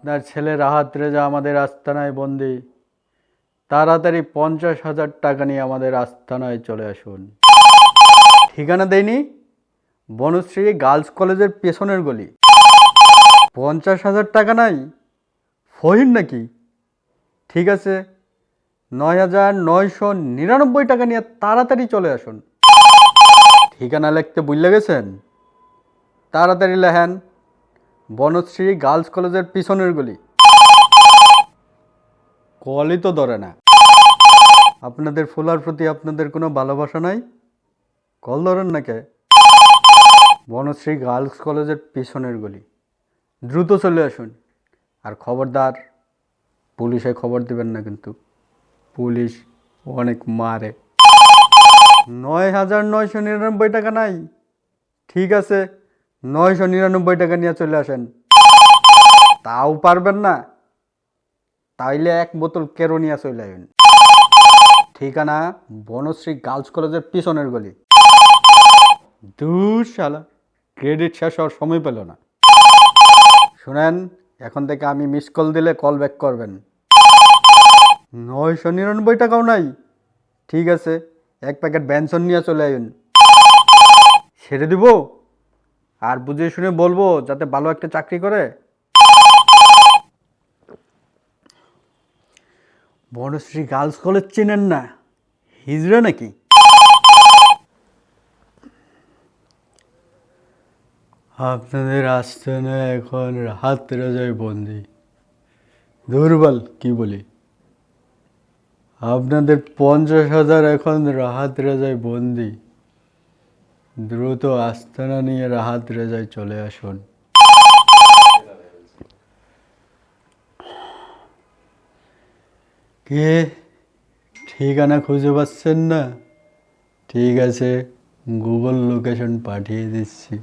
আপনার ছেলে রাহাত রেজা আমাদের আস্তানায় বন্দি। তাড়াতাড়ি 50,000 টাকা নিয়ে আমাদের আস্তানায় চলে আসুন। ঠিকানা দেয়নি? বনশ্রী গার্লস কলেজের পেছনের গলি। 50,000 টাকা নাই? ফহির নাকি? ঠিক আছে, 9,999 টাকা নিয়ে তাড়াতাড়ি চলে আসুন। ঠিকানা লিখতে ভুলে গেছেন? তাড়াতাড়ি লেখেন, বনশ্রী গার্লস কলেজের পিছনের গলি। কলই তো ধরে না। আপনাদের ফুলার প্রতি আপনাদের কোনো ভালোবাসা নাই? কল ধরেন না কে? বনশ্রী গার্লস কলেজের পিছনের গলি। দ্রুত চলে আসুন। আর খবরদার, পুলিশে খবর দিবেন না কিন্তু, পুলিশ অনেক মারে। 9,999 টাকা নাই? ঠিক আছে, 999 টাকা নিয়ে চলে আসেন। তাও পারবেন না? তাইলে 1 বোতল কেরো নিয়ে চলে আসেন। ঠিকানা বনশ্রী গার্লস কলেজের পিছনের গলি। দূর শালা, ক্রেডিট শেষ হওয়ার সময় পেল না। শুনেন, এখন থেকে আমি মিস কল দিলে কল ব্যাক করবেন। 999 টাকাও নাই? ঠিক আছে, 1 প্যাকেট ব্যঞ্জন নিয়ে চলে আসুন। ছেড়ে দিব? আর বুঝে শুনে বলবো যাতে ভালো একটা চাকরি করে। বনশ্রী গার্লস কলেজ চেনেন না? হিজড়া নাকি? আপনাদের আস্তানা এখন রাহাত রেজায় বন্দি। দুর্বল কি বলি, আপনাদের 50,000 এখন রাহাত রেজায় বন্দি। দ্রুত আস্তানা নিয়ে রাহাত রেজায় চলে আসুন। কে? ঠিকানা খুঁজে পাচ্ছেন না? ঠিক আছে, গুগল লোকেশন পাঠিয়ে দিচ্ছি।